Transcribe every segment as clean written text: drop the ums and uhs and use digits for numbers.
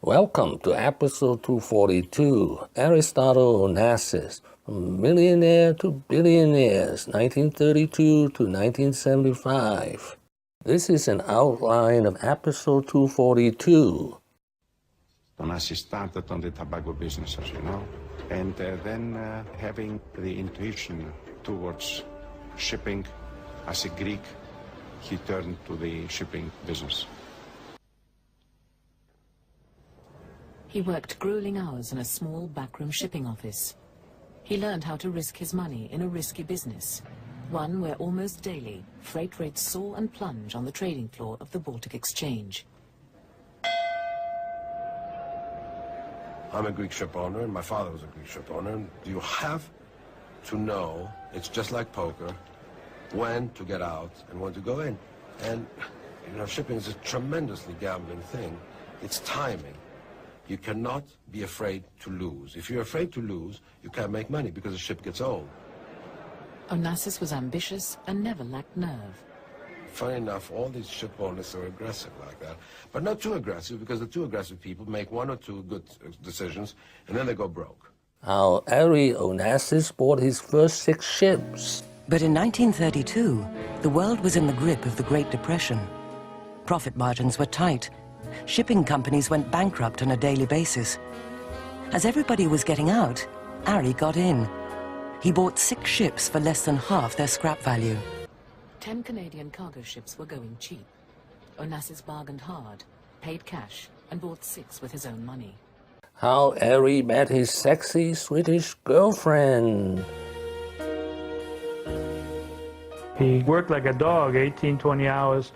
Welcome to episode 242, Aristotle Onasis, From Millionaire to Billionaires, 1932 to 1975. This is an outline of episode 242. Onasis started on the tobacco business, as you know, and then having the intuition towards shipping. As a Greek, he turned to the shipping business. He worked grueling hours in a small backroom shipping office. He learned how to risk his money in a risky business, one where almost daily freight rates soar and plunge on the trading floor of the Baltic Exchange. I'm a Greek ship owner, and my father was a Greek ship owner. You have to know, it's just like poker, when to get out and when to go in. And, you know, shipping is a tremendously gambling thing. It's timing. You cannot be afraid to lose. If you're afraid to lose, you can't make money because the ship gets old. Onasis was ambitious and never lacked nerve. Funny enough, all these ship owners are aggressive like that. But not too aggressive, because the too aggressive people make one or two good decisions, and then they go broke. How Ari Onasis bought his first 6 ships. But in 1932, the world was in the grip of the Great Depression. Profit margins were tight. Shipping companies went bankrupt on a daily basis. As everybody was getting out, Ari got in. He bought 6 ships for less than half their scrap value. 10 Canadian cargo ships were going cheap. Onasis bargained hard, paid cash, and bought 6 with his own money. How Ari met his sexy Swedish girlfriend. He worked like a dog, 18, 20 hours,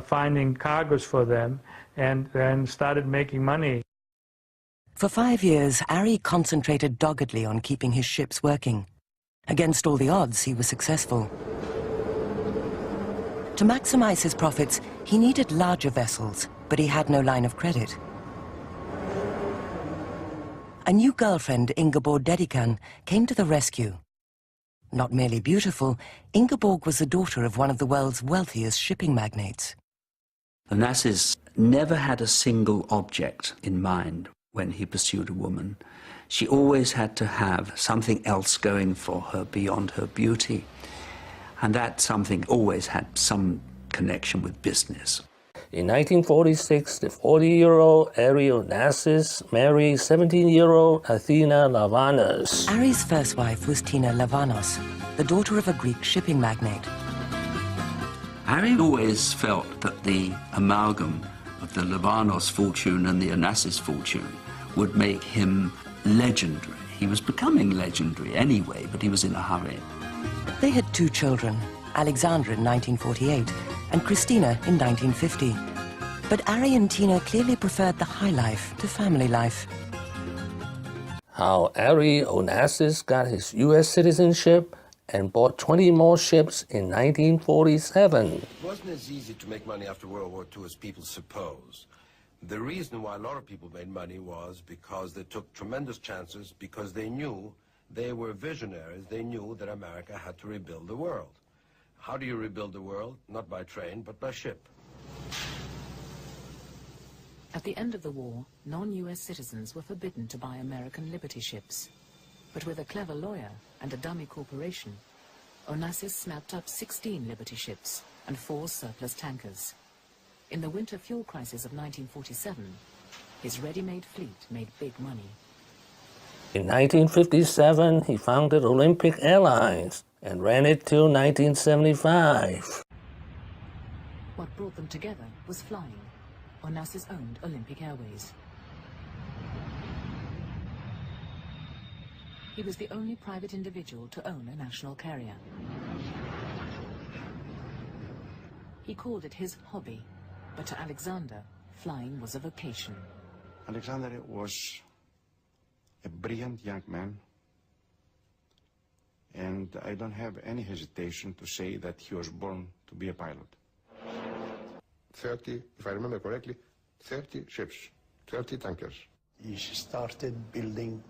finding cargoes for them, and then started making money. For 5 years, Ari concentrated doggedly on keeping his ships working. Against all the odds, he was successful. To maximize his profits, he needed larger vessels, but he had no line of credit. A new girlfriend, Ingeborg Dedikan, came to the rescue. Not merely beautiful, Ingeborg was the daughter of one of the world's wealthiest shipping magnates. Onasis never had a single object in mind when he pursued a woman. She always had to have something else going for her beyond her beauty, and that something always had some connection with business. In 1946, the 40-year-old Ari Onasis married 17-year-old Athina Lavanos. Ari's first wife was Athina Lavanos, the daughter of a Greek shipping magnate. Ari always felt that the amalgam of the Lavanos fortune and the Onasis fortune would make him legendary. He was becoming legendary anyway, but he was in a hurry. They had 2 children, Alexandra in 1948 and Christina in 1950. But Ari and Tina clearly preferred the high life to family life. How Ari Onasis got his U.S. citizenship and bought 20 more ships in 1947. It wasn't as easy to make money after World War II as people suppose. The reason why a lot of people made money was because they took tremendous chances, because they knew they were visionaries. They knew that America had to rebuild the world. How do you rebuild the world? Not by train, but by ship. At the end of the war, non-US citizens were forbidden to buy American Liberty ships. But with a clever lawyer and a dummy corporation, Onasis snapped up 16 Liberty ships and 4 surplus tankers. In the winter fuel crisis of 1947, his ready-made fleet made big money. In 1957, he founded Olympic Airlines and ran it till 1975. What brought them together was flying. Onasis owned Olympic Airways. He was the only private individual to own a national carrier. He called it his hobby, but to Alexander, flying was a vocation. Alexander was a brilliant young man, and I don't have any hesitation to say that he was born to be a pilot. 30, if I remember correctly, 30 ships, 30 tankers. He started building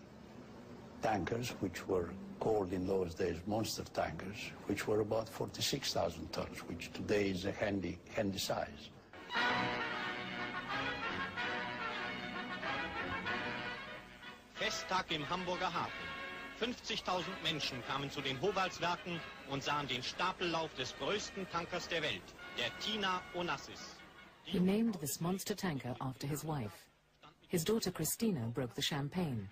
tankers, which were called in those days monster tankers, which were about 46,000 tons, which today is a handy size. Festtag im Hamburger Hafen. 50.000 Menschen kamen zu den Howaldswerken und sahen den Stapellauf des größten Tankers der Welt, der Athina Onasis. He named this monster tanker after his wife. His daughter Christina broke the champagne,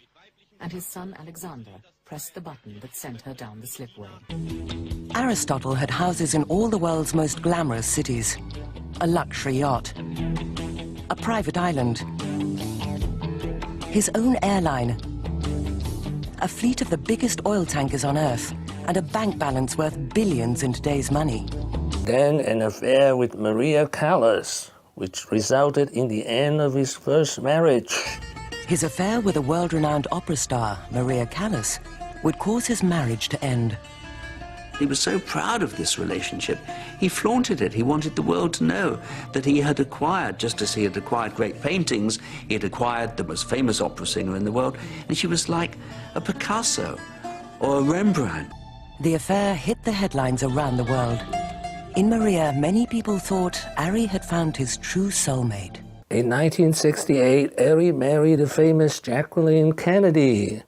and his son Alexander pressed the button that sent her down the slipway. Aristotle had houses in all the world's most glamorous cities. A luxury yacht, a private island, his own airline, a fleet of the biggest oil tankers on Earth, and a bank balance worth billions in today's money. Then an affair with Maria Callas, which resulted in the end of his first marriage. His affair with a world-renowned opera star, Maria Callas, would cause his marriage to end. He was so proud of this relationship. He flaunted it. He wanted the world to know that he had acquired, just as he had acquired great paintings, he had acquired the most famous opera singer in the world, and she was like a Picasso or a Rembrandt. The affair hit the headlines around the world. In Maria, many people thought Ari had found his true soulmate. In 1968, Ari married the famous Jacqueline Kennedy.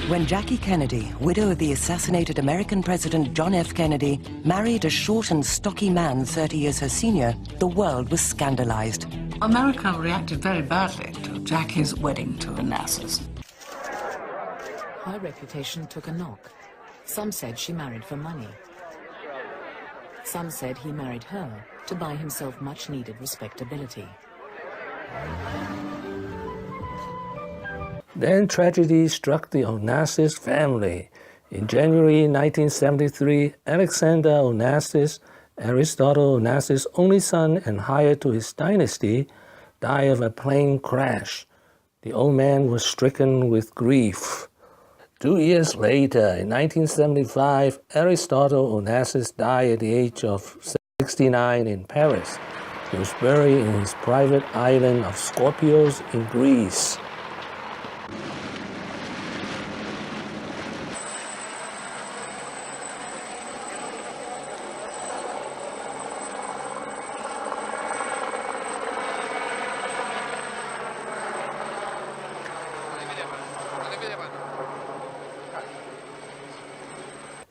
When Jackie Kennedy, widow of the assassinated American President John F. Kennedy, married a short and stocky man 30 years her senior, the world was scandalized. America reacted very badly to Jackie's wedding to Onasis. Her reputation took a knock. Some said she married for money. Some said he married her to buy himself much-needed respectability. Then tragedy struck the Onasis family. In January 1973, Alexander Onasis, Aristotle Onasis' only son and heir to his dynasty, died of a plane crash. The old man was stricken with grief. 2 years later, in 1975, Aristotle Onasis died at the age of 69 in Paris. He was buried in his private island of Scorpios in Greece.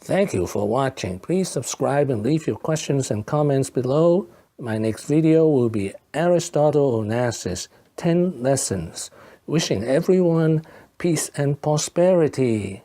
Thank you for watching. Please subscribe and leave your questions and comments below. My next video will be Aristotle Onasis, 10 Lessons. Wishing everyone peace and prosperity.